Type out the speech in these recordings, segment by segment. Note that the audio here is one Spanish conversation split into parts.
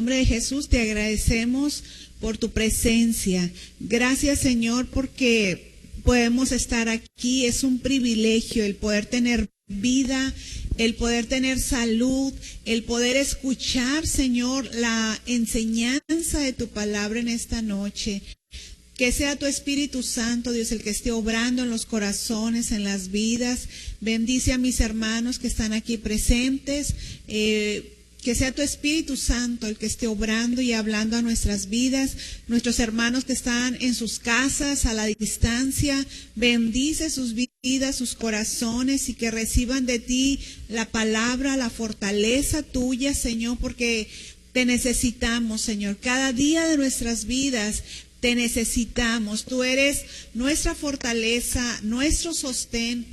nombre de Jesús te agradecemos por tu presencia. Gracias, Señor, porque podemos estar aquí. Es un privilegio el poder tener vida, el poder tener salud, el poder escuchar, Señor, la enseñanza de tu palabra en esta noche. Que sea tu Espíritu Santo, Dios, el que esté obrando en los corazones, en las vidas. Bendice a mis hermanos que están aquí presentes. Que sea tu Espíritu Santo el que esté obrando y hablando a nuestras vidas. Nuestros hermanos que están en sus casas, a la distancia, bendice sus vidas, sus corazones, y que reciban de ti la palabra, la fortaleza tuya, Señor, porque te necesitamos, Señor. Cada día de nuestras vidas te necesitamos. Tú eres nuestra fortaleza, nuestro sostén,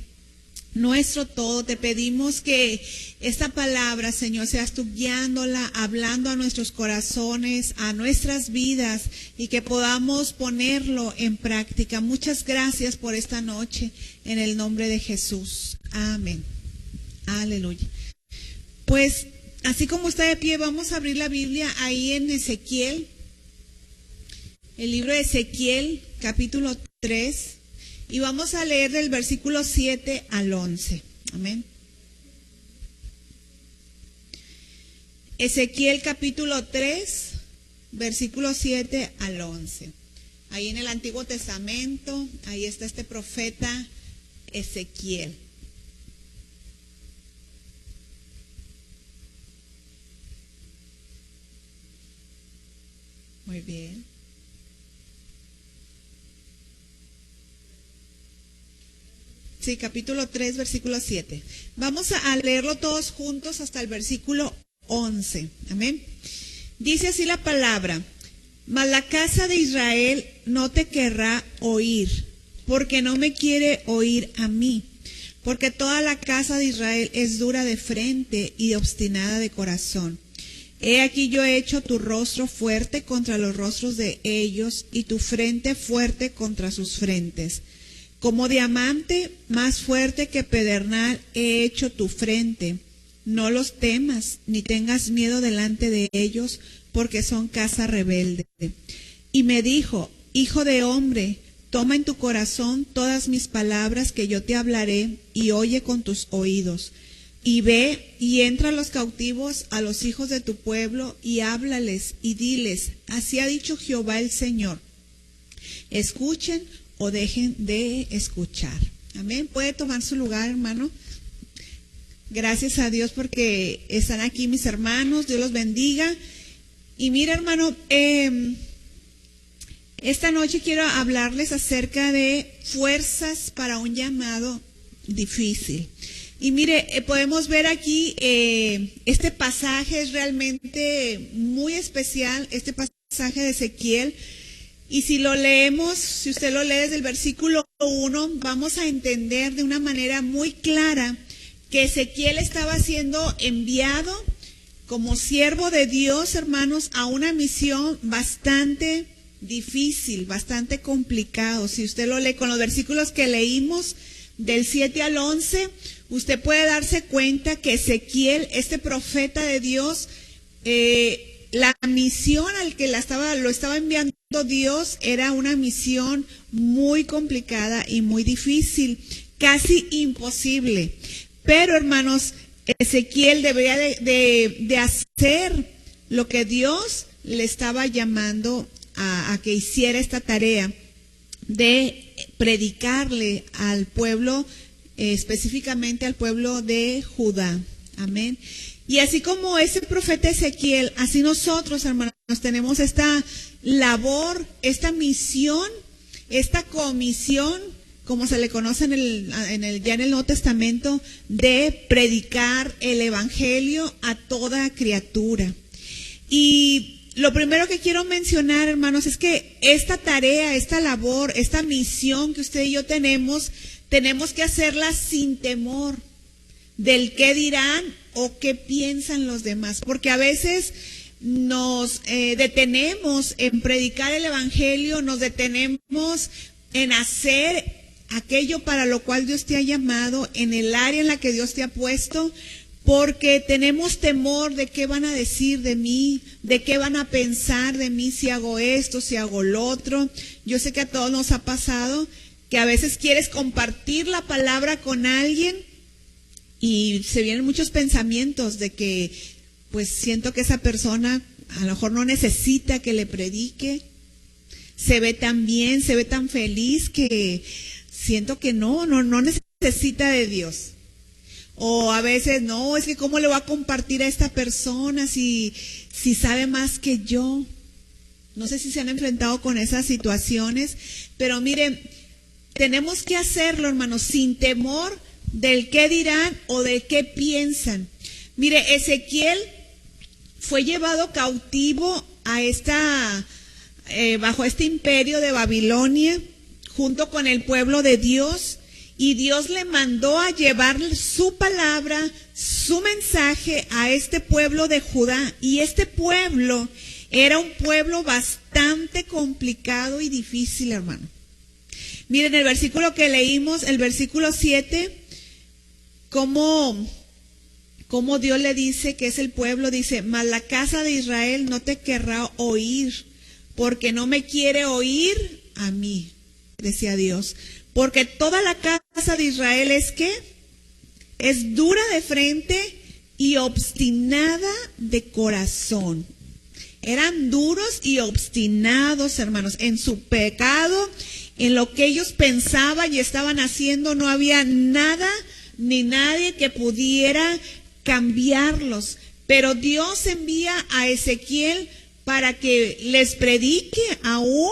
nuestro todo. Te pedimos que esta palabra, Señor, seas tú guiándola, hablando a nuestros corazones, a nuestras vidas, y que podamos ponerlo en práctica. Muchas gracias por esta noche, en el nombre de Jesús. Amén. Aleluya. Pues, así como está de pie, vamos a abrir la Biblia ahí en Ezequiel. El libro de Ezequiel, capítulo 3, y vamos a leer del versículo 7 al 11. Amén. Ezequiel, capítulo 3, versículo 7 al 11. Ahí en el Antiguo Testamento, ahí está este profeta Ezequiel. Muy bien. Sí, capítulo 3, versículo 7. Vamos a leerlo todos juntos hasta el versículo 11. Amén. Dice así la palabra: mas la casa de Israel no te querrá oír, porque no me quiere oír a mí, porque toda la casa de Israel es dura de frente y obstinada de corazón. He aquí yo he hecho tu rostro fuerte contra los rostros de ellos, y tu frente fuerte contra sus frentes. Como diamante más fuerte que pedernal he hecho tu frente. No los temas, ni tengas miedo delante de ellos, porque son casa rebelde. Y me dijo: hijo de hombre, toma en tu corazón todas mis palabras que yo te hablaré, y oye con tus oídos. Y ve y entra a los cautivos, a los hijos de tu pueblo, y háblales y diles: así ha dicho Jehová el Señor. Escuchen o dejen de escuchar. Amén. Puede tomar su lugar, hermano. Gracias a Dios porque están aquí mis hermanos. Dios los bendiga. Y mira, hermano, esta noche quiero hablarles acerca de fuerzas para un llamado difícil. Y mire, podemos ver aquí, este pasaje es realmente muy especial, este pasaje de Ezequiel. Y si lo leemos, si usted lo lee desde el versículo 1, vamos a entender de una manera muy clara que Ezequiel estaba siendo enviado como siervo de Dios, hermanos, a una misión bastante difícil, bastante complicado. Si usted lo lee con los versículos que leímos, del 7 al 11, usted puede darse cuenta que Ezequiel, este profeta de Dios, la misión al que lo estaba enviando Dios era una misión muy complicada y muy difícil, casi imposible. Pero, hermanos, Ezequiel debería de hacer lo que Dios le estaba llamando a que hiciera esta tarea de predicarle al pueblo, específicamente al pueblo de Judá. Amén. Y así como ese profeta Ezequiel, así nosotros, hermanos, tenemos esta labor, esta misión, esta comisión, como se le conoce ya en el Nuevo Testamento, de predicar el Evangelio a toda criatura. Y lo primero que quiero mencionar, hermanos, es que esta tarea, esta labor, esta misión que usted y yo tenemos que hacerla sin temor del qué dirán o qué piensan los demás, porque a veces nos detenemos en predicar el Evangelio, nos detenemos en hacer aquello para lo cual Dios te ha llamado, en el área en la que Dios te ha puesto, porque tenemos temor de qué van a decir de mí, de qué van a pensar de mí si hago esto, si hago lo otro. Yo sé que a todos nos ha pasado que a veces quieres compartir la palabra con alguien y se vienen muchos pensamientos de que, pues siento que esa persona a lo mejor no necesita que le predique, se ve tan bien, se ve tan feliz que siento que no necesita de Dios. O a veces, no, es que cómo le voy a compartir a esta persona si sabe más que yo. No sé si se han enfrentado con esas situaciones, pero miren, tenemos que hacerlo, hermanos, sin temor del qué dirán o del qué piensan. Mire, Ezequiel fue llevado cautivo a bajo este imperio de Babilonia, junto con el pueblo de Dios. Y Dios le mandó a llevar su palabra, su mensaje a este pueblo de Judá. Y este pueblo era un pueblo bastante complicado y difícil, hermano. Miren el versículo que leímos, el versículo 7, cómo Dios le dice que es el pueblo, dice, mas la casa de Israel no te querrá oír, porque no me quiere oír a mí, decía Dios. Porque toda la casa de Israel es ¿qué? Es dura de frente y obstinada de corazón. Eran duros y obstinados, hermanos, en su pecado, en lo que ellos pensaban y estaban haciendo. No había nada ni nadie que pudiera cambiarlos. Pero Dios envía a Ezequiel para que les predique aún.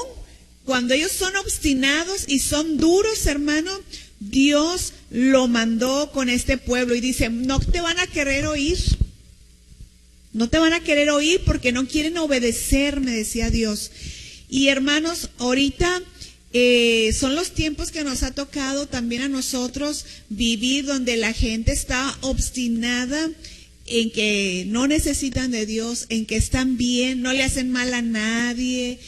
Cuando ellos son obstinados y son duros, hermano, Dios lo mandó con este pueblo y dice, no te van a querer oír. No te van a querer oír porque no quieren obedecer, me decía Dios. Y hermanos, ahorita son los tiempos que nos ha tocado también a nosotros vivir, donde la gente está obstinada en que no necesitan de Dios, en que están bien, no le hacen mal a nadie.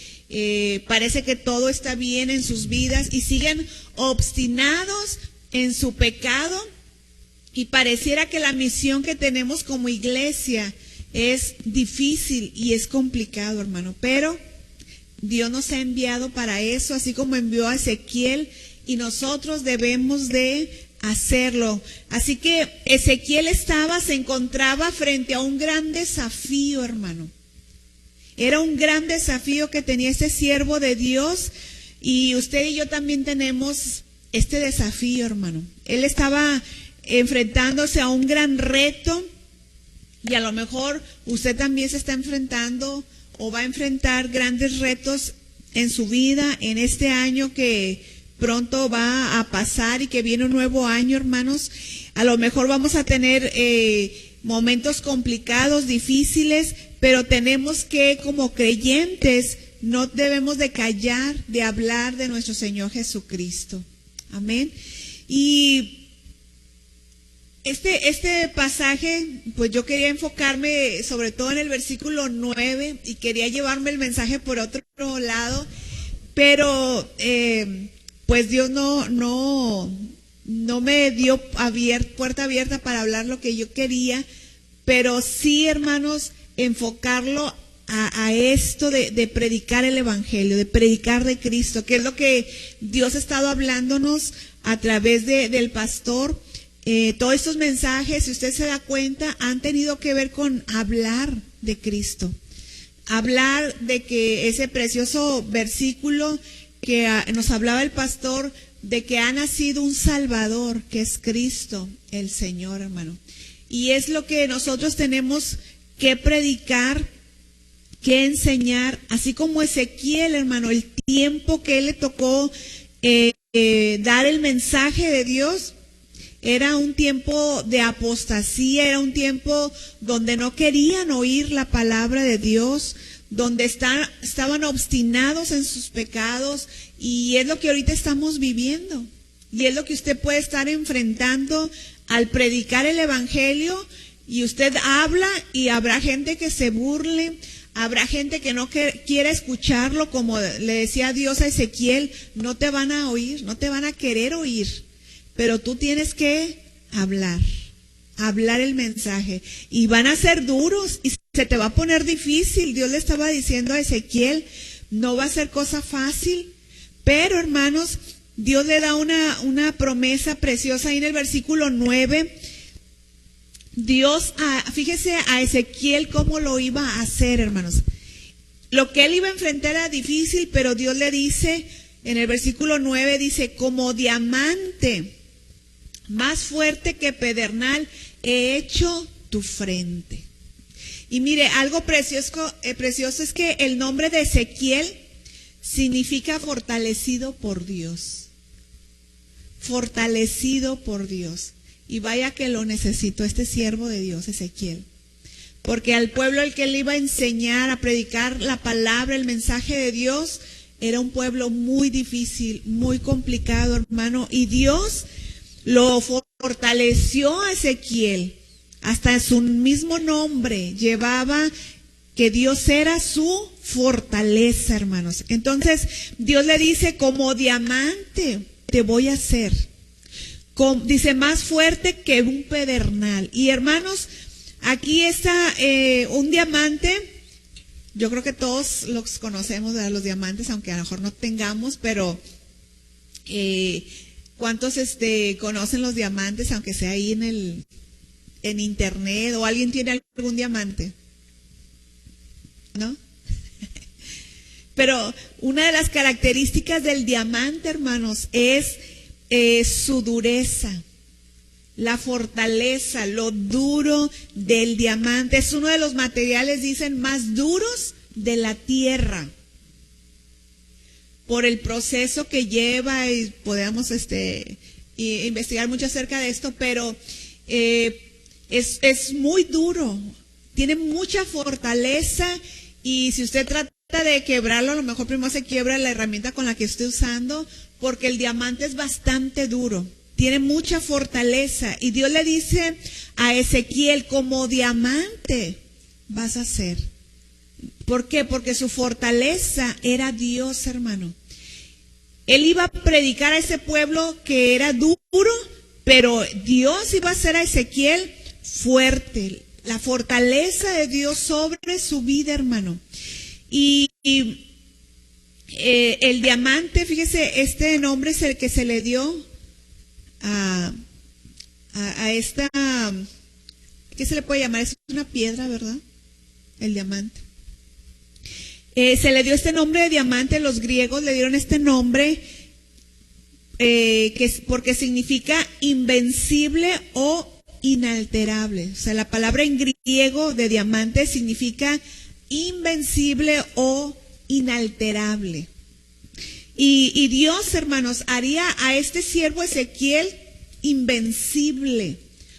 Parece que todo está bien en sus vidas y siguen obstinados en su pecado, y pareciera que la misión que tenemos como iglesia es difícil y es complicado, hermano, pero Dios nos ha enviado para eso, así como envió a Ezequiel, y nosotros debemos de hacerlo. Así que Ezequiel se encontraba frente a un gran desafío, hermano. Era un gran desafío que tenía este siervo de Dios, y usted y yo también tenemos este desafío, hermano. Él estaba enfrentándose a un gran reto, y a lo mejor usted también se está enfrentando o va a enfrentar grandes retos en su vida en este año que pronto va a pasar y que viene un nuevo año, hermanos. A lo mejor vamos a tener momentos complicados, difíciles, pero tenemos que, como creyentes, no debemos de callar, de hablar de nuestro Señor Jesucristo. Amén. Y este pasaje, pues yo quería enfocarme sobre todo en el versículo 9 y quería llevarme el mensaje por otro lado, pero pues Dios no me dio puerta abierta para hablar lo que yo quería, pero sí, hermanos, enfocarlo a esto de predicar el Evangelio, de predicar de Cristo, que es lo que Dios ha estado hablándonos a través del pastor. Todos estos mensajes, si usted se da cuenta, han tenido que ver con hablar de Cristo. Hablar de que ese precioso versículo que nos hablaba el pastor, de que ha nacido un Salvador, que es Cristo, el Señor, hermano. Y es lo que nosotros tenemos que predicar, que enseñar, así como Ezequiel, hermano, el tiempo que él le tocó dar el mensaje de Dios, era un tiempo de apostasía, era un tiempo donde no querían oír la palabra de Dios, donde estaban obstinados en sus pecados, y es lo que ahorita estamos viviendo, y es lo que usted puede estar enfrentando al predicar el Evangelio. Y usted habla y habrá gente que se burle, habrá gente que no quiera escucharlo, como le decía Dios a Ezequiel, no te van a oír, no te van a querer oír, pero tú tienes que hablar, hablar el mensaje. Y van a ser duros y se te va a poner difícil. Dios le estaba diciendo a Ezequiel, no va a ser cosa fácil. Pero, hermanos, Dios le da una promesa preciosa ahí en el versículo 9. Dios, fíjese a Ezequiel cómo lo iba a hacer, hermanos. Lo que él iba a enfrentar era difícil, pero Dios le dice, en el versículo 9, dice, como diamante, más fuerte que pedernal, he hecho tu frente. Y mire, algo precioso es que el nombre de Ezequiel significa fortalecido por Dios. Fortalecido por Dios. Y vaya que lo necesitó este siervo de Dios, Ezequiel. Porque al pueblo al que él iba a enseñar, a predicar la palabra, el mensaje de Dios, era un pueblo muy difícil, muy complicado, hermano. Y Dios lo fortaleció a Ezequiel. Hasta su mismo nombre llevaba que Dios era su fortaleza, hermanos. Entonces, Dios le dice, como diamante te voy a hacer. Dice, más fuerte que un pedernal. Y hermanos, aquí está un diamante. Yo creo que todos los conocemos, ¿verdad? Los diamantes, aunque a lo mejor no tengamos, pero ¿cuántos conocen los diamantes, aunque sea ahí en internet, o alguien tiene algún diamante? ¿No? Pero una de las características del diamante, hermanos, es su dureza, la fortaleza, lo duro del diamante. Es uno de los materiales, dicen, más duros de la tierra. Por el proceso que lleva, y podemos investigar mucho acerca de esto, pero es muy duro, tiene mucha fortaleza, y si usted trata de quebrarlo, a lo mejor primero se quiebra la herramienta con la que esté usando, porque el diamante es bastante duro, tiene mucha fortaleza. Y Dios le dice a Ezequiel, como diamante vas a ser. ¿Por qué? Porque su fortaleza era Dios, hermano. Él iba a predicar a ese pueblo que era duro, pero Dios iba a hacer a Ezequiel fuerte. La fortaleza de Dios sobre su vida, hermano. Y el diamante, fíjese, este nombre es el que se le dio a esta, ¿qué se le puede llamar? Es una piedra, ¿verdad? El diamante. Se le dio este nombre de diamante, los griegos le dieron este nombre porque significa invencible o inalterable. O sea, la palabra en griego de diamante significa invencible o inalterable. Y Dios, hermanos, haría a este siervo Ezequiel invencible,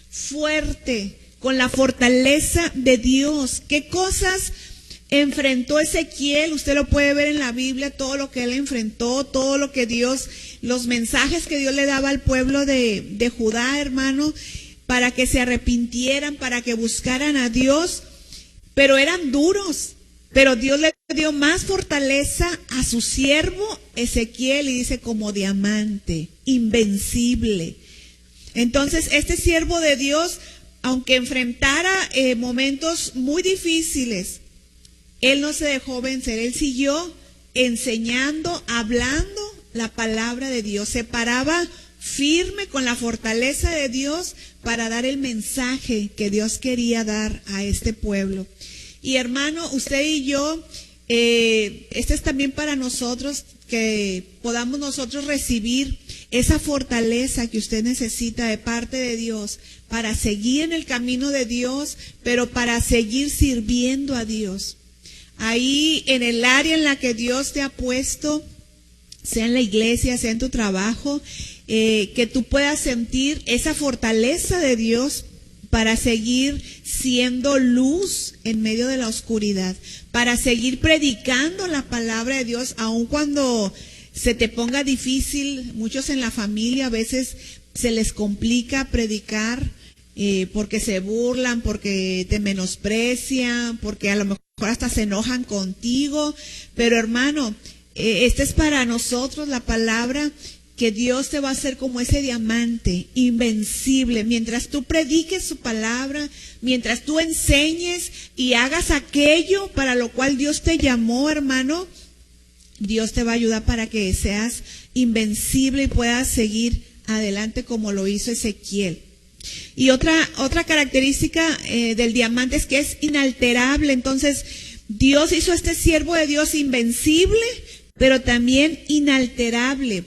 fuerte, con la fortaleza de Dios. ¿Qué cosas enfrentó Ezequiel? Usted lo puede ver en la Biblia, todo lo que él enfrentó, todo lo que Dios, los mensajes que Dios le daba al pueblo de Judá, hermano, para que se arrepintieran, para que buscaran a Dios, pero eran duros. Pero Dios le dio más fortaleza a su siervo Ezequiel, y dice, como diamante, invencible. Entonces, este siervo de Dios, aunque enfrentara momentos muy difíciles, él no se dejó vencer. Él siguió enseñando, hablando la palabra de Dios. Se paraba firme con la fortaleza de Dios para dar el mensaje que Dios quería dar a este pueblo. Y hermano, usted y yo, este es también para nosotros, que podamos nosotros recibir esa fortaleza que usted necesita de parte de Dios para seguir en el camino de Dios, pero para seguir sirviendo a Dios. Ahí en el área en la que Dios te ha puesto, sea en la iglesia, sea en tu trabajo, que tú puedas sentir esa fortaleza de Dios para seguir siendo luz en medio de la oscuridad, para seguir predicando la palabra de Dios, aun cuando se te ponga difícil. Muchos en la familia a veces se les complica predicar, porque se burlan, porque te menosprecian, porque a lo mejor hasta se enojan contigo. Pero hermano, esta es para nosotros la palabra que Dios te va a hacer como ese diamante, invencible. Mientras tú prediques su palabra, mientras tú enseñes y hagas aquello para lo cual Dios te llamó, hermano, Dios te va a ayudar para que seas invencible y puedas seguir adelante como lo hizo Ezequiel. Y otra característica del diamante es que es inalterable. Entonces, Dios hizo a este siervo de Dios invencible, pero también inalterable.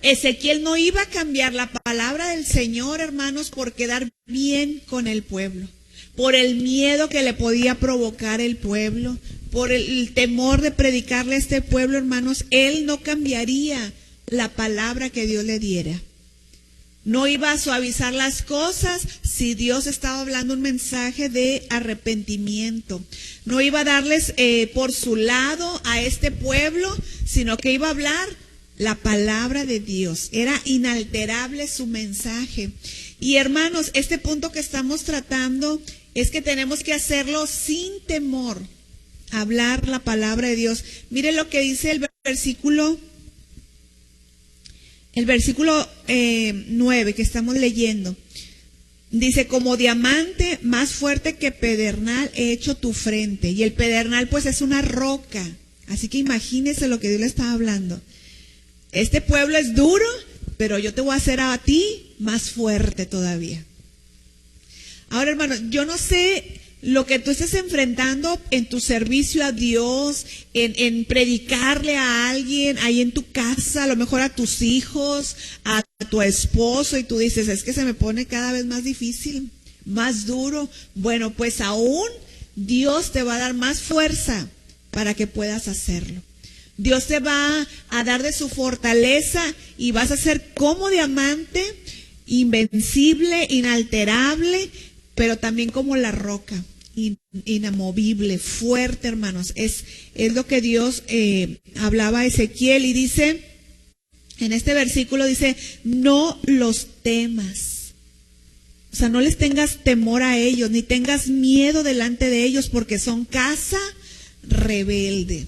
Ezequiel no iba a cambiar la palabra del Señor, hermanos, por quedar bien con el pueblo, por el miedo que le podía provocar el pueblo, por el temor de predicarle a este pueblo, hermanos. Él no cambiaría la palabra que Dios le diera. No iba a suavizar las cosas si Dios estaba hablando un mensaje de arrepentimiento. No iba a darles por su lado a este pueblo, sino que iba a hablar la palabra de Dios. Era inalterable su mensaje. Y hermanos, este punto que estamos tratando es que tenemos que hacerlo sin temor, hablar la palabra de Dios. Mire lo que dice el versículo 9 que estamos leyendo. Dice, como diamante más fuerte que pedernal he hecho tu frente. Y el pedernal pues es una roca. Así que imagínese lo que Dios le estaba hablando. Este pueblo es duro, pero yo te voy a hacer a ti más fuerte todavía. Ahora, hermano, yo no sé lo que tú estés enfrentando en tu servicio a Dios, en predicarle a alguien ahí en tu casa, a lo mejor a tus hijos, a tu esposo, y tú dices, es que se me pone cada vez más difícil, más duro. Bueno, pues aún Dios te va a dar más fuerza para que puedas hacerlo. Dios te va a dar de su fortaleza y vas a ser como diamante, invencible, inalterable, pero también como la roca, inamovible, fuerte, hermanos. Es lo que Dios hablaba a Ezequiel, y dice, en este versículo dice, no los temas. O sea, no les tengas temor a ellos, ni tengas miedo delante de ellos, porque son casa rebelde.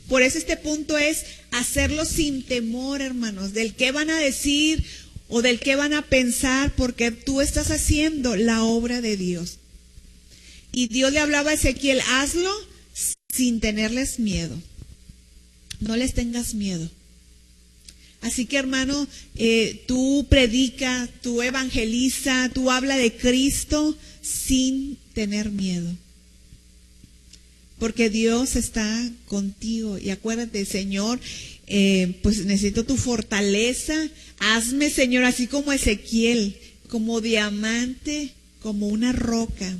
Por eso este punto es hacerlo sin temor, hermanos, del qué van a decir o del qué van a pensar, porque tú estás haciendo la obra de Dios. Y Dios le hablaba a Ezequiel, hazlo sin tenerles miedo. No les tengas miedo. Así que, hermano, tú predica, tú evangeliza, tú habla de Cristo sin tener miedo. Porque Dios está contigo. Y acuérdate, Señor, pues necesito tu fortaleza. Hazme, Señor, así como Ezequiel, como diamante, como una roca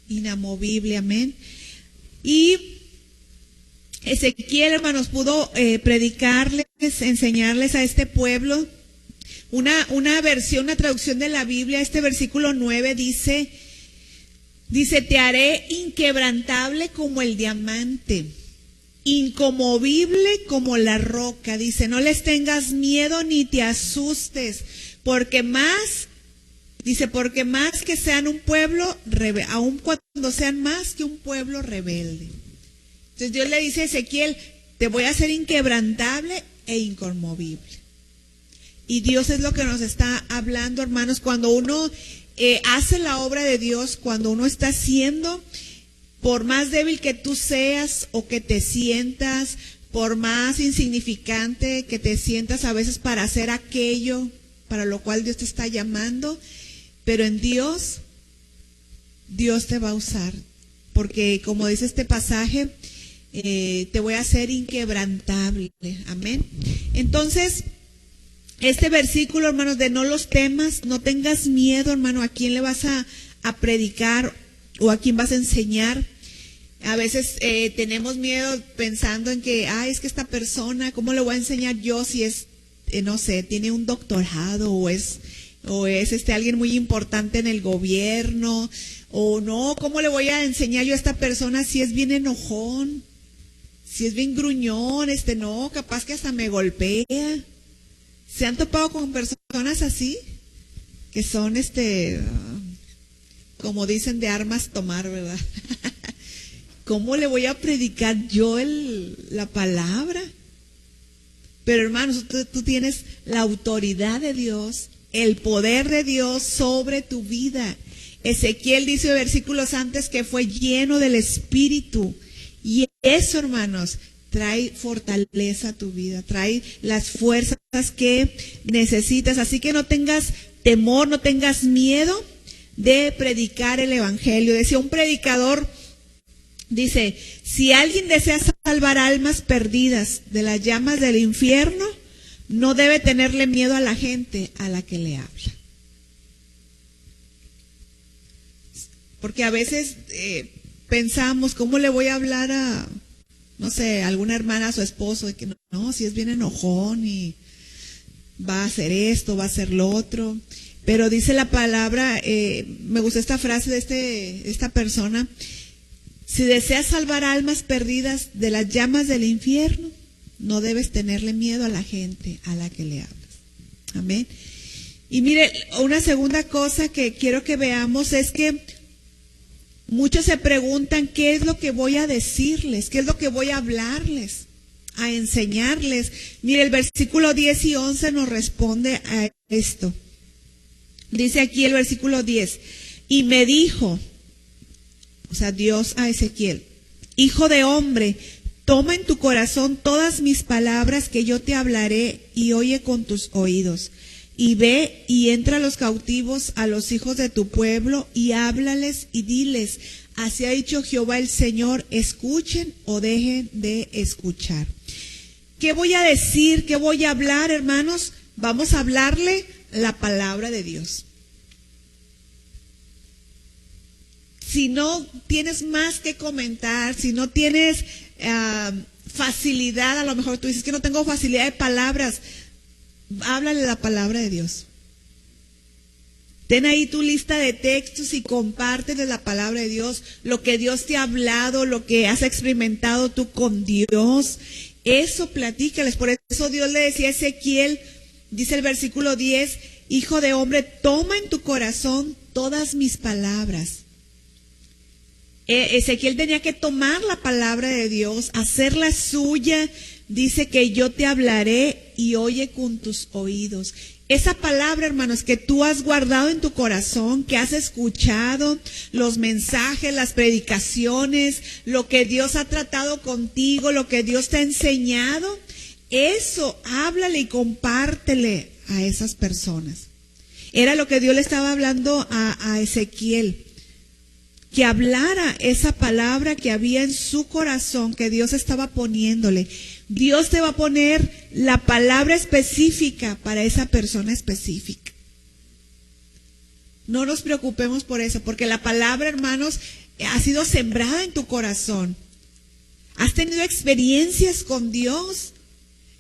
inamovible. Amén. Y Ezequiel, hermanos, pudo predicarles, enseñarles a este pueblo. Una versión, una traducción de la Biblia, este versículo 9 dice, te haré inquebrantable como el diamante, inconmovible como la roca. Dice, no les tengas miedo ni te asustes, porque más que sean un pueblo rebelde, aun cuando sean más que un pueblo rebelde. Entonces Dios le dice a Ezequiel, te voy a hacer inquebrantable e inconmovible. Y Dios es lo que nos está hablando, hermanos, cuando uno hace la obra de Dios, cuando uno está haciendo, por más débil que tú seas o que te sientas, por más insignificante que te sientas a veces para hacer aquello para lo cual Dios te está llamando, pero en Dios te va a usar, porque como dice este pasaje, te voy a hacer inquebrantable. Amén. Entonces, este versículo, hermanos, de no los temas, no tengas miedo, hermano, a quién le vas a predicar o a quién vas a enseñar. A veces tenemos miedo pensando en que, es que esta persona, ¿cómo le voy a enseñar yo si es, no sé, tiene un doctorado o es alguien muy importante en el gobierno? O no, ¿cómo le voy a enseñar yo a esta persona si es bien enojón, si es bien gruñón, no, capaz que hasta me golpea? ¿Se han topado con personas así? Que son, como dicen, de armas tomar, ¿verdad? ¿Cómo le voy a predicar yo la palabra? Pero hermanos, tú tienes la autoridad de Dios, el poder de Dios sobre tu vida. Ezequiel dice versículos antes que fue lleno del Espíritu. Y eso, hermanos, trae fortaleza a tu vida, trae las fuerzas que necesitas. Así que no tengas temor, no tengas miedo de predicar el Evangelio. Decía un predicador, dice, si alguien desea salvar almas perdidas de las llamas del infierno, no debe tenerle miedo a la gente a la que le habla. Porque a veces pensamos, ¿cómo le voy a hablar a, no sé, a alguna hermana, a su esposo? De que no, si es bien enojón y va a hacer esto, va a hacer lo otro. Pero dice la palabra, me gusta esta frase de esta persona, si deseas salvar almas perdidas de las llamas del infierno, no debes tenerle miedo a la gente a la que le hablas. Amén. Y mire, una segunda cosa que quiero que veamos es que muchos se preguntan, ¿qué es lo que voy a decirles? ¿Qué es lo que voy a hablarles? A enseñarles. Mire, el versículo 10 y 11 nos responde a esto. Dice aquí el versículo 10, y me dijo, o sea, Dios a Ezequiel, hijo de hombre, toma en tu corazón todas mis palabras que yo te hablaré y oye con tus oídos. Y ve y entra a los cautivos, a los hijos de tu pueblo, y háblales y diles, así ha dicho Jehová el Señor, escuchen o dejen de escuchar. ¿Qué voy a decir? ¿Qué voy a hablar, hermanos? Vamos a hablarle la palabra de Dios. Si no tienes más que comentar, si no tienes facilidad, a lo mejor tú dices que no tengo facilidad de palabras, háblale la palabra de Dios. Ten ahí tu lista de textos y compártele la palabra de Dios, lo que Dios te ha hablado, lo que has experimentado tú con Dios. Eso platícales. Por eso Dios le decía a Ezequiel, dice el versículo 10, hijo de hombre, toma en tu corazón todas mis palabras. Ezequiel tenía que tomar la palabra de Dios, hacerla suya. Dice que yo te hablaré y oye con tus oídos. Esa palabra, hermanos, que tú has guardado en tu corazón, que has escuchado, los mensajes, las predicaciones, lo que Dios ha tratado contigo, lo que Dios te ha enseñado, eso, háblale y compártele a esas personas. Era lo que Dios le estaba hablando a Ezequiel. Que hablara esa palabra que había en su corazón, que Dios estaba poniéndole. Dios te va a poner la palabra específica para esa persona específica. No nos preocupemos por eso, porque la palabra, hermanos, ha sido sembrada en tu corazón. Has tenido experiencias con Dios,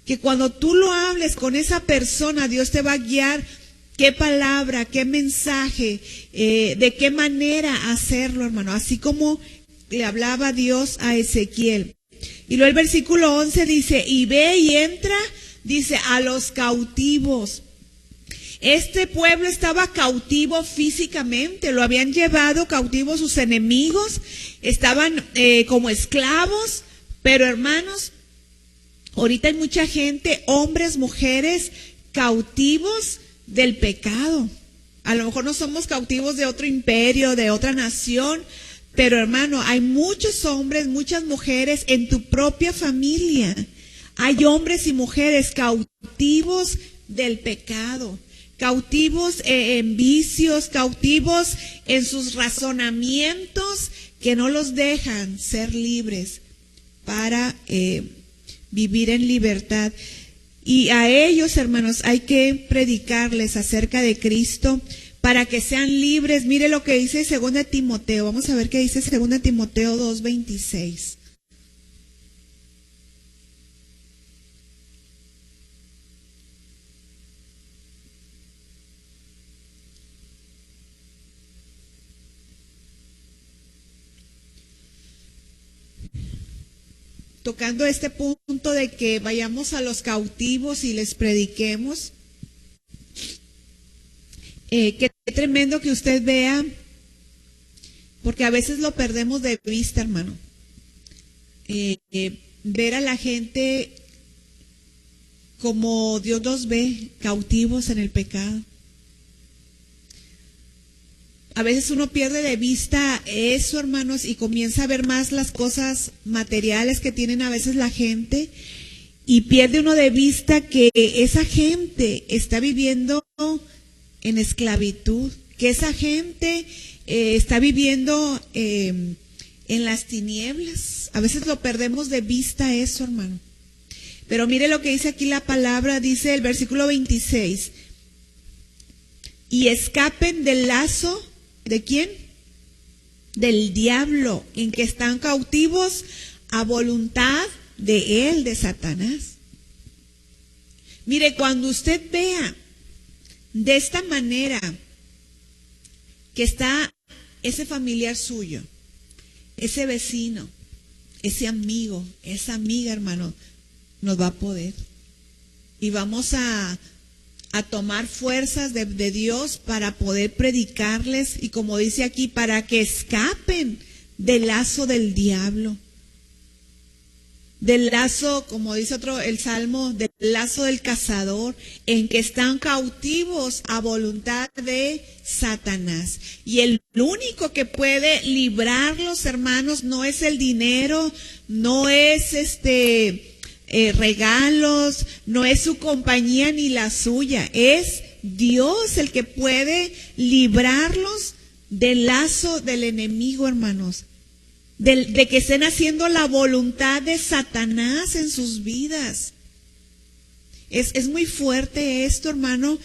que cuando tú lo hables con esa persona, Dios te va a guiar qué palabra, qué mensaje, de qué manera hacerlo, hermano. Así como le hablaba Dios a Ezequiel. Y luego el versículo 11 dice, y ve y entra, dice, a los cautivos. Este pueblo estaba cautivo físicamente, lo habían llevado cautivo sus enemigos, estaban como esclavos, pero hermanos, ahorita hay mucha gente, hombres, mujeres, cautivos del pecado. A lo mejor no somos cautivos de otro imperio, de otra nación, pero hermano, hay muchos hombres, muchas mujeres en tu propia familia. Hay hombres y mujeres cautivos del pecado, cautivos en vicios, cautivos en sus razonamientos que no los dejan ser libres para vivir en libertad. Y a ellos, hermanos, hay que predicarles acerca de Cristo para que sean libres. Mire lo que dice 2 Timoteo. Vamos a ver qué dice 2 Timoteo 2:26. Tocando este punto de que vayamos a los cautivos y les prediquemos. Qué tremendo que usted vea, porque a veces lo perdemos de vista, hermano. Ver a la gente como Dios nos ve, cautivos en el pecado. A veces uno pierde de vista eso, hermanos, y comienza a ver más las cosas materiales que tienen a veces la gente, y pierde uno de vista que esa gente está viviendo en esclavitud, que esa gente está viviendo en las tinieblas. A veces lo perdemos de vista eso, hermano. Pero mire lo que dice aquí la palabra, dice el versículo 26. Y escapen del lazo, ¿de quién? Del diablo, en que están cautivos a voluntad de él, de Satanás. Mire, cuando usted vea de esta manera que está ese familiar suyo, ese vecino, ese amigo, esa amiga, hermano, nos va a poder. Y vamos a tomar fuerzas de Dios para poder predicarles, y como dice aquí, para que escapen del lazo del diablo. Del lazo, como dice el Salmo, del lazo del cazador, en que están cautivos a voluntad de Satanás. Y el único que puede librarlos, hermanos, no es el dinero, no es regalos, no es su compañía ni la suya, es Dios el que puede librarlos del lazo del enemigo, hermanos. De que estén haciendo la voluntad de Satanás en sus vidas. Es muy fuerte esto, hermano,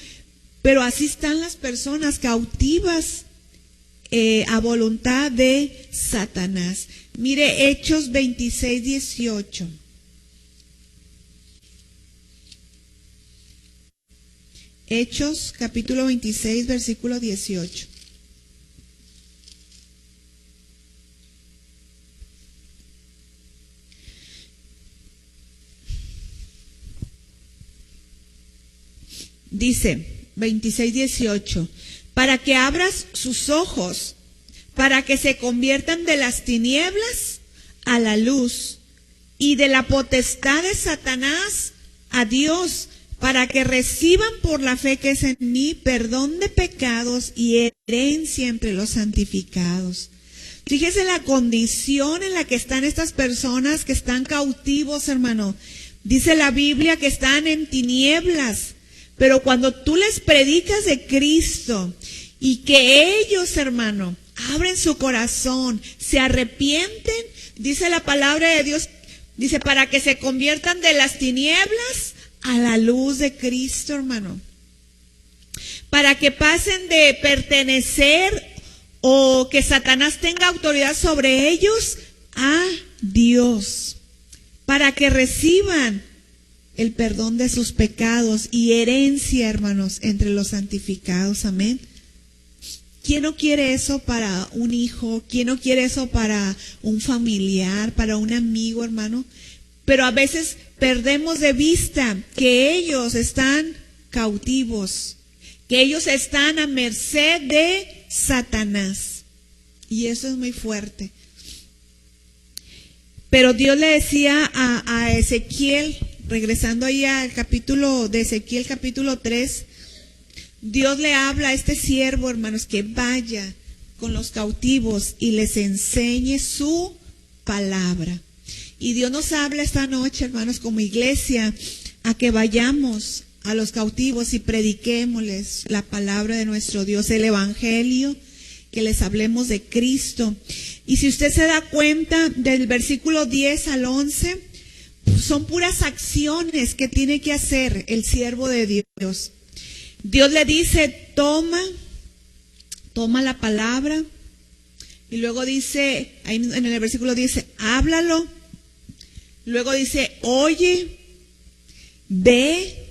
pero así están las personas cautivas a voluntad de Satanás. Mire Hechos 26, 18. Hechos capítulo 26, versículo 18. Dice 26:18, para que abras sus ojos, para que se conviertan de las tinieblas a la luz, y de la potestad de Satanás a Dios, para que reciban por la fe que es en mí perdón de pecados y herencia entre los santificados. Fíjese la condición en la que están estas personas que están cautivos, hermano. Dice la Biblia que están en tinieblas. Pero cuando tú les predicas de Cristo y que ellos, hermano, abren su corazón, se arrepienten, dice la palabra de Dios, dice, para que se conviertan de las tinieblas a la luz de Cristo, hermano. Para que pasen de pertenecer o que Satanás tenga autoridad sobre ellos a Dios. Para que reciban el perdón de sus pecados y herencia, hermanos, entre los santificados. Amén. ¿Quién no quiere eso para un hijo? ¿Quién no quiere eso para un familiar, para un amigo, hermano? Pero a veces perdemos de vista que ellos están cautivos, que ellos están a merced de Satanás. Y eso es muy fuerte. Pero Dios le decía a Ezequiel, regresando ahí al capítulo de Ezequiel, capítulo 3, Dios le habla a este siervo, hermanos, que vaya con los cautivos y les enseñe su palabra. Y Dios nos habla esta noche, hermanos, como iglesia, a que vayamos a los cautivos y prediquémosles la palabra de nuestro Dios, el evangelio, que les hablemos de Cristo. Y si usted se da cuenta, del versículo 10 al 11, son puras acciones que tiene que hacer el siervo de Dios. Dios le dice, toma la palabra, y luego dice, ahí en el versículo dice, háblalo, luego dice, oye, ve,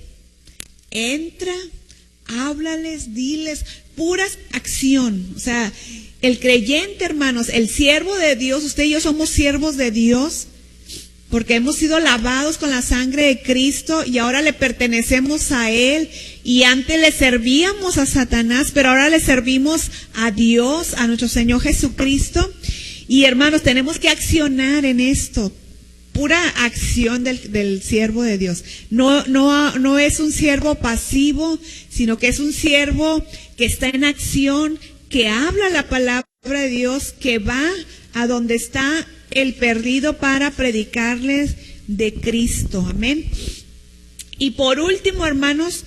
entra, háblales, diles, puras acción. O sea, el creyente, hermanos, el siervo de Dios, usted y yo somos siervos de Dios, porque hemos sido lavados con la sangre de Cristo y ahora le pertenecemos a Él. Y antes le servíamos a Satanás, pero ahora le servimos a Dios, a nuestro Señor Jesucristo. Y hermanos, tenemos que accionar en esto, pura acción del siervo de Dios. No es un siervo pasivo, sino que es un siervo que está en acción, que habla la palabra de Dios, que va a donde está el perdido para predicarles de Cristo. Amén. Y por último, hermanos,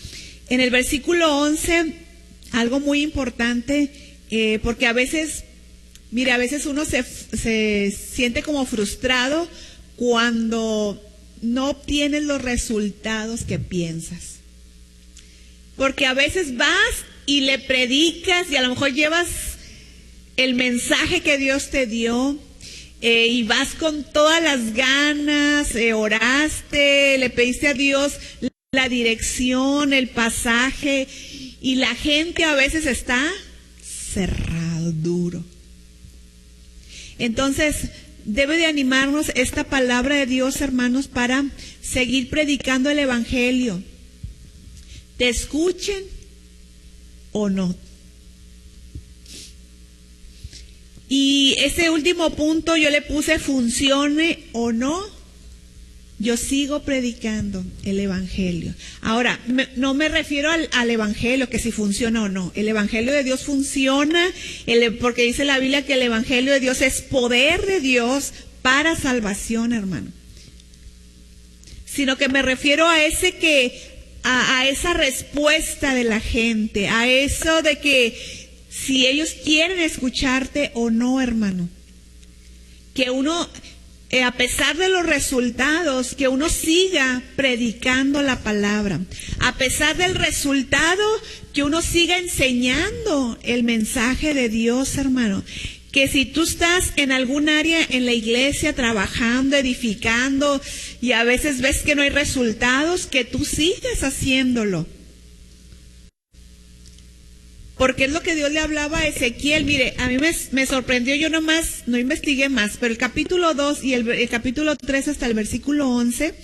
en el versículo 11, algo muy importante, porque a veces uno se siente como frustrado cuando no obtienes los resultados que piensas. Porque a veces vas y le predicas y a lo mejor llevas el mensaje que Dios te dio, y vas con todas las ganas, oraste, le pediste a Dios la dirección, el pasaje, y la gente a veces está cerrado, duro. Entonces, debe de animarnos esta palabra de Dios, hermanos, para seguir predicando el Evangelio. ¿Te escuchen o no? Y ese último punto yo le puse funcione o no, yo sigo predicando el Evangelio. Ahora, no me refiero al Evangelio, que si funciona o no. El Evangelio de Dios funciona, porque dice la Biblia que el Evangelio de Dios es poder de Dios para salvación, hermano. Sino que me refiero a a esa respuesta de la gente, a eso de que si ellos quieren escucharte o no, hermano. Que uno, a pesar de los resultados, que uno siga predicando la palabra. A pesar del resultado, que uno siga enseñando el mensaje de Dios, hermano. Que si tú estás en algún área en la iglesia trabajando, edificando, y a veces ves que no hay resultados, que tú sigas haciéndolo. Porque es lo que Dios le hablaba a Ezequiel. Mire, a mí me sorprendió, yo nomás no investigué más, pero el capítulo 2 y el capítulo 3 hasta el versículo 11,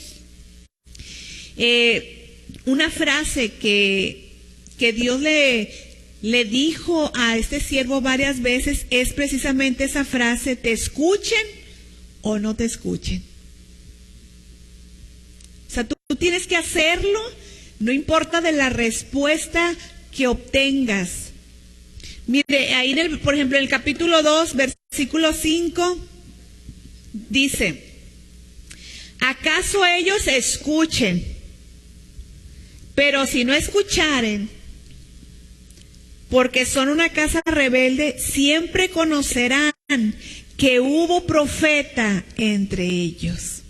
una frase que Dios le dijo a este siervo varias veces es precisamente esa frase: ¿te escuchen o no te escuchen? O sea, tú tienes que hacerlo, no importa de la respuesta que obtengas. Mire, ahí por ejemplo, en el capítulo 2, versículo 5, dice: ¿acaso ellos escuchen? Pero si no escucharen, porque son una casa rebelde, siempre conocerán que hubo profeta entre ellos.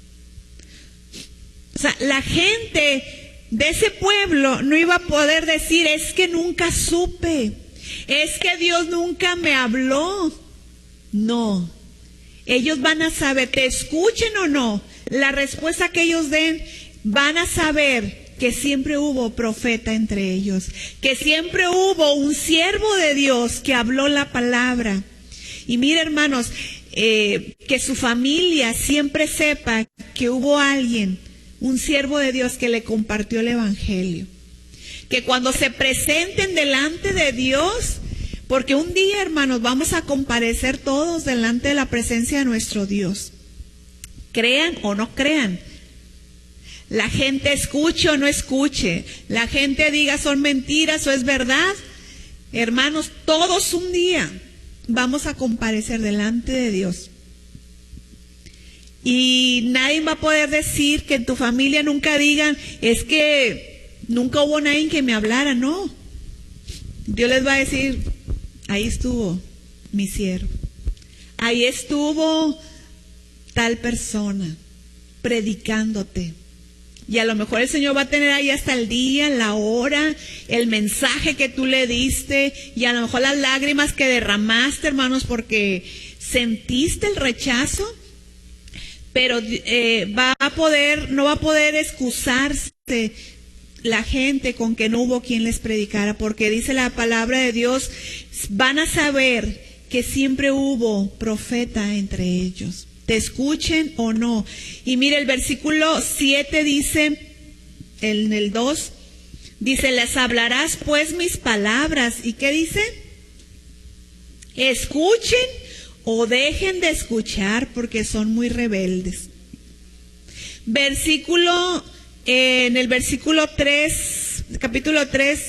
O sea, la gente de ese pueblo no iba a poder decir: es que nunca supe, es que Dios nunca me habló. No, ellos van a saber, te escuchen o no, la respuesta que ellos den, van a saber que siempre hubo profeta entre ellos, que siempre hubo un siervo de Dios que habló la palabra. Y mire, hermanos, que su familia siempre sepa que hubo alguien, un siervo de Dios, que le compartió el Evangelio. Que cuando se presenten delante de Dios, porque un día, hermanos, vamos a comparecer todos delante de la presencia de nuestro Dios. Crean o no crean. La gente escuche o no escuche. La gente diga son mentiras o es verdad. Hermanos, todos un día vamos a comparecer delante de Dios. Y nadie va a poder decir, que en tu familia nunca digan: es que nunca hubo nadie que me hablara. No, Dios les va a decir: ahí estuvo mi siervo, ahí estuvo tal persona predicándote. Y a lo mejor el Señor va a tener ahí hasta el día, la hora, el mensaje que tú le diste, y a lo mejor las lágrimas que derramaste, hermanos, porque sentiste el rechazo. Pero no va a poder excusarse la gente con que no hubo quien les predicara, porque dice la palabra de Dios: van a saber que siempre hubo profeta entre ellos, te escuchen o no. Y mire, el versículo 7 dice, en el 2, dice: les hablarás pues mis palabras. ¿Y qué dice? Escuchen o dejen de escuchar, porque son muy rebeldes. en el versículo 3, capítulo 3,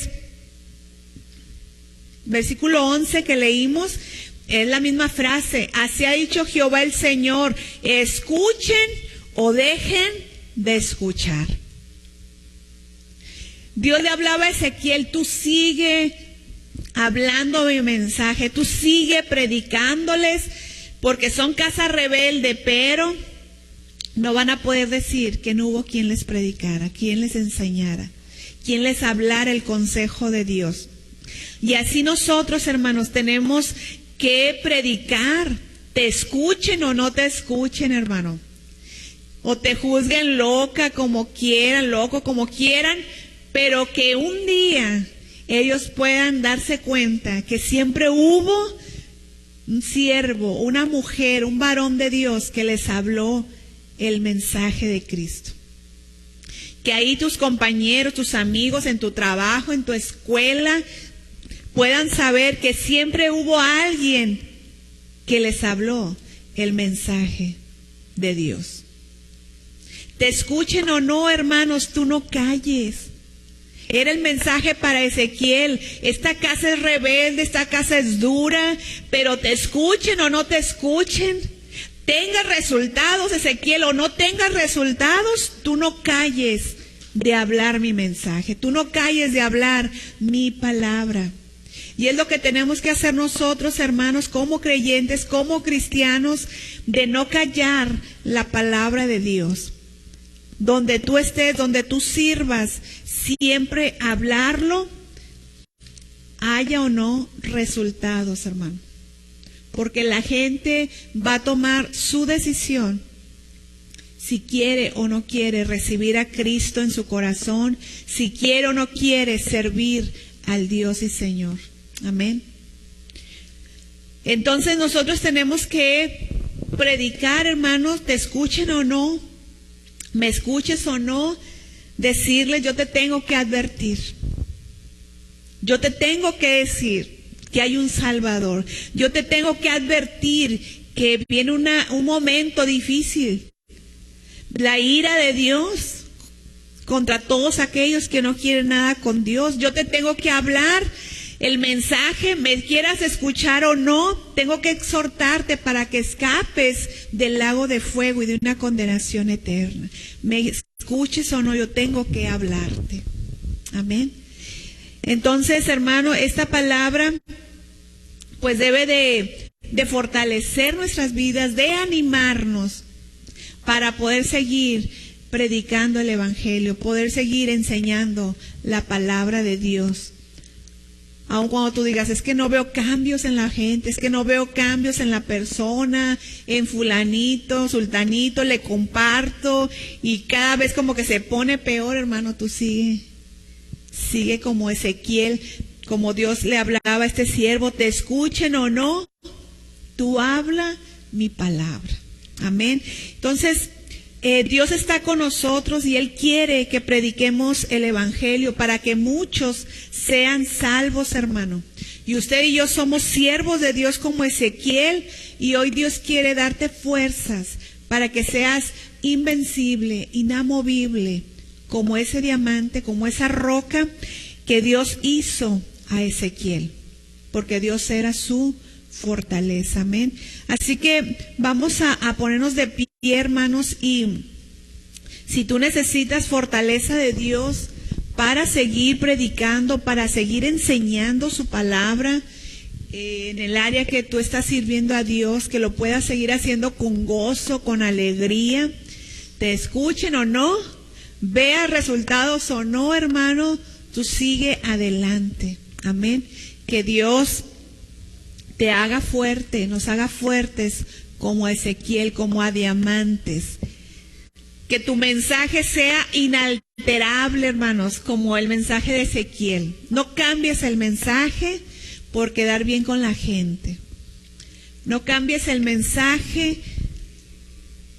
versículo 11 que leímos, es la misma frase. Así ha dicho Jehová el Señor, escuchen o dejen de escuchar. Dios le hablaba a Ezequiel, tú sigue hablando mi mensaje, tú sigue predicándoles, porque son casa rebelde, pero no van a poder decir que no hubo quien les predicara, quien les enseñara, quien les hablara el consejo de Dios. Y así nosotros, hermanos, tenemos que predicar, te escuchen o no te escuchen, hermano, o te juzguen loca como quieran, loco como quieran, pero que un día ellos puedan darse cuenta que siempre hubo un siervo, una mujer, un varón de Dios que les habló el mensaje de Cristo. Que ahí tus compañeros, tus amigos, en tu trabajo, en tu escuela, puedan saber que siempre hubo alguien que les habló el mensaje de Dios. Te escuchen o no, hermanos, tú no calles. Era el mensaje para Ezequiel. Esta casa es rebelde, esta casa es dura, pero te escuchen o no te escuchen, tengas resultados, Ezequiel, o no tengas resultados, tú no calles de hablar mi mensaje, tú no calles de hablar mi palabra. Y es lo que tenemos que hacer nosotros, hermanos, como creyentes, como cristianos, de no callar la palabra de Dios. Donde tú estés, donde tú sirvas, siempre hablarlo, haya o no resultados, hermano. Porque la gente va a tomar su decisión si quiere o no quiere recibir a Cristo en su corazón, si quiere o no quiere servir al Dios y Señor. Amén. Entonces nosotros tenemos que predicar, hermanos, te escuchen o no, me escuches o no, decirles, yo te tengo que advertir, yo te tengo que decir que hay un Salvador, yo te tengo que advertir que viene un momento difícil, la ira de Dios contra todos aquellos que no quieren nada con Dios. Yo te tengo que hablar el mensaje, me quieras escuchar o no, tengo que exhortarte para que escapes del lago de fuego y de una condenación eterna. Me escuches o no, yo tengo que hablarte. Amén. Entonces, hermano, esta palabra pues debe de fortalecer nuestras vidas, de animarnos para poder seguir predicando el Evangelio, poder seguir enseñando la palabra de Dios. Aun cuando tú digas, es que no veo cambios en la gente, es que no veo cambios en la persona, en fulanito, sultanito, le comparto y cada vez como que se pone peor, hermano, tú sigue como Ezequiel, como Dios le hablaba a este siervo, te escuchen o no, tú habla mi palabra. Amén. Entonces, Dios está con nosotros y Él quiere que prediquemos el Evangelio para que muchos sean salvos, hermano. Y usted y yo somos siervos de Dios como Ezequiel, y hoy Dios quiere darte fuerzas para que seas invencible, inamovible, como ese diamante, como esa roca que Dios hizo a Ezequiel, porque Dios era su fortaleza. Amén. Así que vamos a ponernos de pie, hermanos, y si tú necesitas fortaleza de Dios para seguir predicando, para seguir enseñando su palabra en el área que tú estás sirviendo a Dios, que lo puedas seguir haciendo con gozo, con alegría, te escuchen o no, vea resultados o no, hermano, tú sigue adelante. Amén. Que Dios te haga fuerte, nos haga fuertes como a Ezequiel, como a diamantes. Que tu mensaje sea inalterable, hermanos, como el mensaje de Ezequiel. No cambies el mensaje por quedar bien con la gente. No cambies el mensaje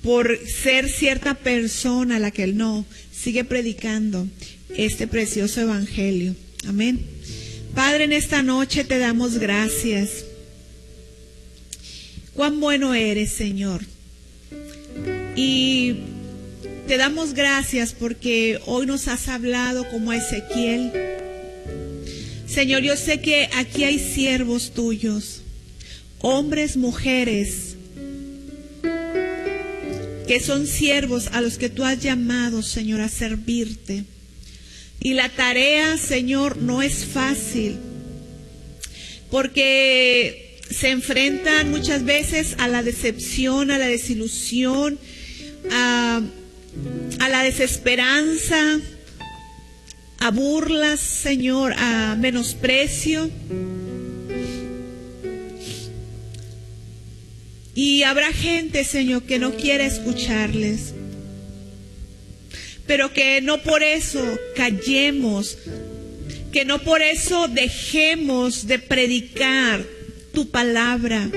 por ser cierta persona a la que él no. Sigue predicando este precioso evangelio. Amén. Padre, en esta noche te damos gracias. Cuán bueno eres, Señor. Y te damos gracias porque hoy nos has hablado como a Ezequiel. Señor, yo sé que aquí hay siervos tuyos, hombres, mujeres, que son siervos a los que tú has llamado, Señor, a servirte. Y la tarea, Señor, no es fácil, porque se enfrentan muchas veces a la decepción, a la desilusión, a la desesperanza, a burlas, Señor, a menosprecio. Y habrá gente, Señor, que no quiere escucharles, pero que no por eso callemos, que no por eso dejemos de predicar tu palabra.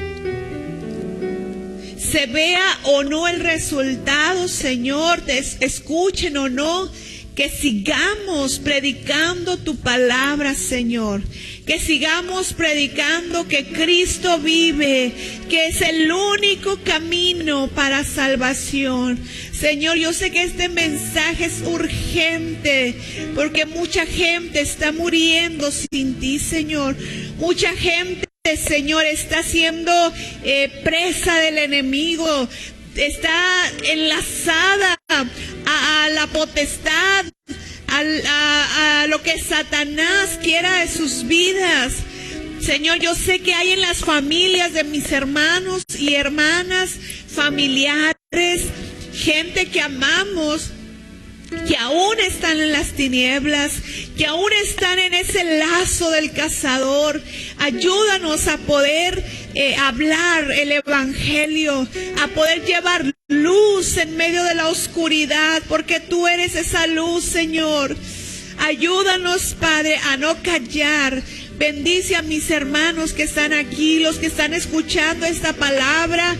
Se vea o no el resultado, Señor, te escuchen o no, que sigamos predicando tu palabra, Señor. Que sigamos predicando que Cristo vive, que es el único camino para salvación. Señor, yo sé que este mensaje es urgente, porque mucha gente está muriendo sin ti, Señor. Mucha gente, Señor, está siendo presa del enemigo, está enlazada a la potestad, a lo que Satanás quiera de sus vidas. Señor, yo sé que hay en las familias de mis hermanos y hermanas, familiares, gente que amamos, que aún están en las tinieblas, que aún están en ese lazo del cazador. Ayúdanos a poder hablar el evangelio, a poder llevar luz en medio de la oscuridad, porque tú eres esa luz, Señor. Ayúdanos, Padre, a no callar. Bendice a mis hermanos que están aquí, los que están escuchando esta palabra.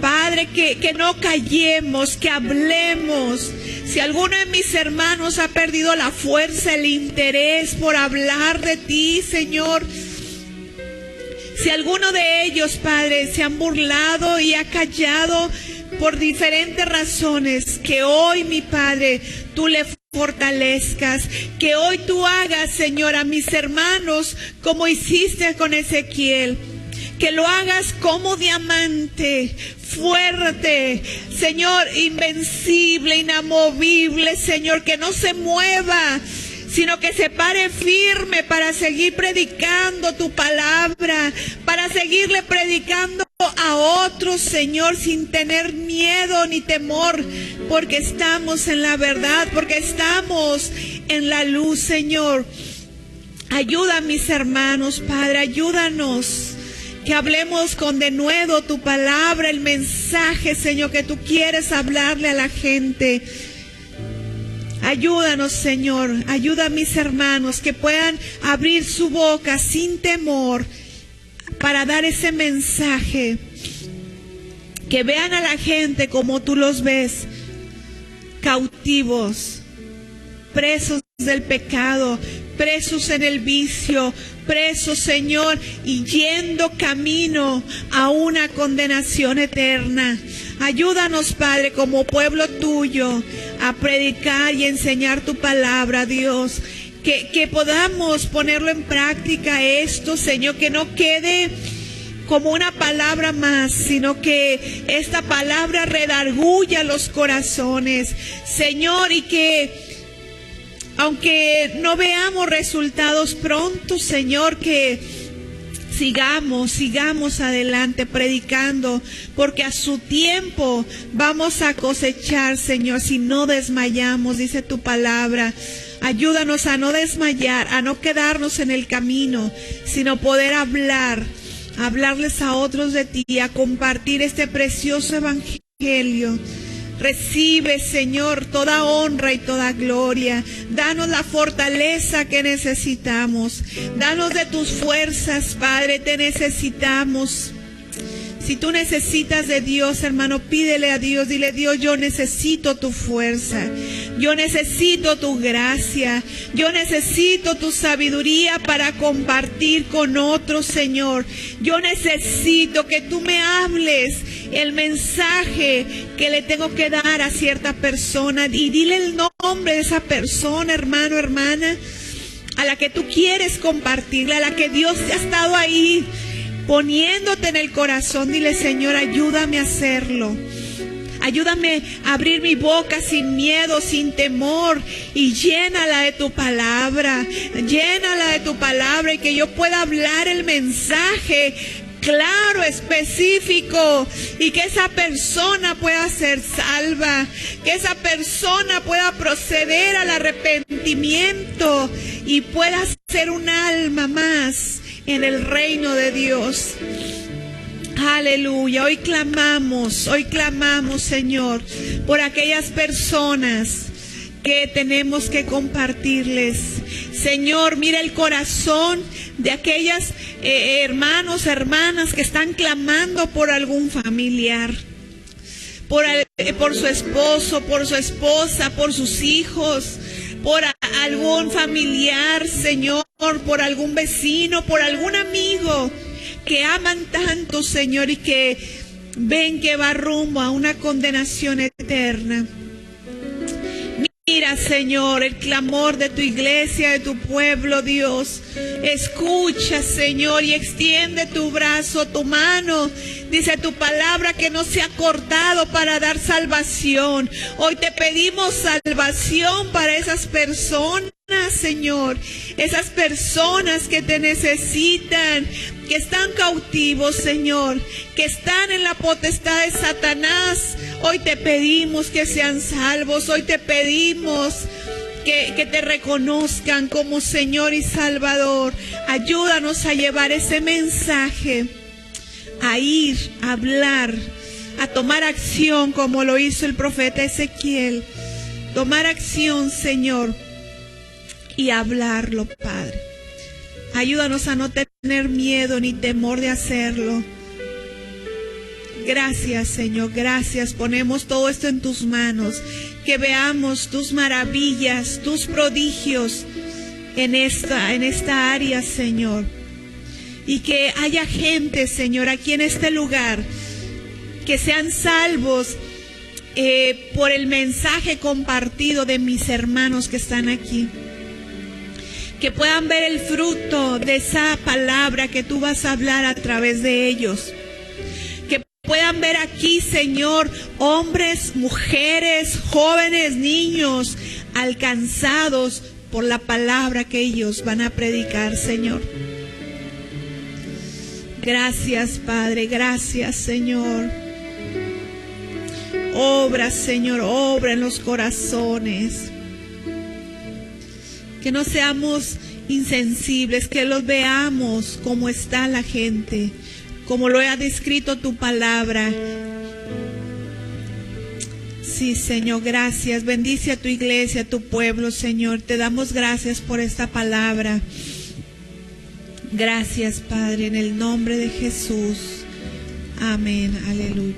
Padre, que no callemos, que hablemos. Si alguno de mis hermanos ha perdido la fuerza, el interés por hablar de ti, Señor, si alguno de ellos, Padre, se han burlado y ha callado por diferentes razones, que hoy, mi Padre, tú le fortalezcas, que hoy tú hagas, Señor, a mis hermanos como hiciste con Ezequiel, que lo hagas como diamante, fuerte, Señor, invencible, inamovible, Señor, que no se mueva, sino que se pare firme para seguir predicando tu palabra, para seguirle predicando a otros, Señor, sin tener miedo ni temor, porque estamos en la verdad, porque estamos en la luz, Señor. Ayuda a mis hermanos, Padre, ayúdanos, que hablemos con denuedo tu palabra, el mensaje, Señor, que tú quieres hablarle a la gente. Ayúdanos, Señor, ayuda a mis hermanos que puedan abrir su boca sin temor para dar ese mensaje, que vean a la gente como tú los ves, cautivos, presos del pecado, presos en el vicio, presos, Señor, y yendo camino a una condenación eterna. Ayúdanos, Padre, como pueblo tuyo, a predicar y enseñar tu palabra, Dios. Que podamos ponerlo en práctica esto, Señor, que no quede como una palabra más, sino que esta palabra redarguya los corazones, Señor, y que aunque no veamos resultados pronto, Señor, que sigamos adelante predicando, porque a su tiempo vamos a cosechar, Señor, si no desmayamos, dice tu palabra. Ayúdanos a no desmayar, a no quedarnos en el camino, sino poder hablarles a otros de ti, a compartir este precioso evangelio. Recibe, Señor, toda honra y toda gloria. Danos la fortaleza que necesitamos. Danos de tus fuerzas, Padre, te necesitamos. Si tú necesitas de Dios, hermano, pídele a Dios, dile: Dios, yo necesito tu fuerza, yo necesito tu gracia, yo necesito tu sabiduría para compartir con otros, Señor. Yo necesito que tú me hables el mensaje que le tengo que dar a cierta persona, y dile el nombre de esa persona, hermano, hermana, a la que tú quieres compartirla, a la que Dios te ha estado ahí poniéndote en el corazón. Dile: Señor, ayúdame a hacerlo. Ayúdame a abrir mi boca sin miedo, sin temor, y llénala de tu palabra. Llénala de tu palabra, y que yo pueda hablar el mensaje claro, específico, y que esa persona pueda ser salva, que esa persona pueda proceder al arrepentimiento y pueda ser un alma más en el reino de Dios. Aleluya. Hoy clamamos, Señor, por aquellas personas que tenemos que compartirles. Señor, mira el corazón de aquellas hermanos, hermanas que están clamando por algún familiar, por su esposo, por su esposa, por sus hijos, por algún familiar, Señor, por algún vecino, por algún amigo que aman tanto, Señor, y que ven que va rumbo a una condenación eterna. Mira, Señor, el clamor de tu iglesia, de tu pueblo, Dios. Escucha, Señor, y extiende tu brazo, tu mano. Dice tu palabra que no se ha cortado para dar salvación. Hoy te pedimos salvación para esas personas, Señor. Esas personas que te necesitan, que están cautivos, Señor, que están en la potestad de Satanás. Hoy te pedimos que sean salvos. Hoy te pedimos que te reconozcan como Señor y Salvador. Ayúdanos a llevar ese mensaje, a ir, a hablar, a tomar acción como lo hizo el profeta Ezequiel. Tomar acción, Señor, y hablarlo, Padre. Ayúdanos a no tener miedo ni temor de hacerlo. Gracias, Señor, gracias. Ponemos todo esto en tus manos. Que veamos tus maravillas, tus prodigios en esta área, Señor. Y que haya gente, Señor, aquí en este lugar, que sean salvos por el mensaje compartido de mis hermanos que están aquí. Que puedan ver el fruto de esa palabra que tú vas a hablar a través de ellos. Que puedan ver aquí, Señor, hombres, mujeres, jóvenes, niños, alcanzados por la palabra que ellos van a predicar, Señor. Gracias, Padre, gracias, Señor. Obra, Señor, obra en los corazones. Que no seamos insensibles, que los veamos como está la gente, como lo ha descrito tu palabra. Sí, Señor, gracias. Bendice a tu iglesia, a tu pueblo, Señor. Te damos gracias por esta palabra. Gracias, Padre, en el nombre de Jesús. Amén. Aleluya.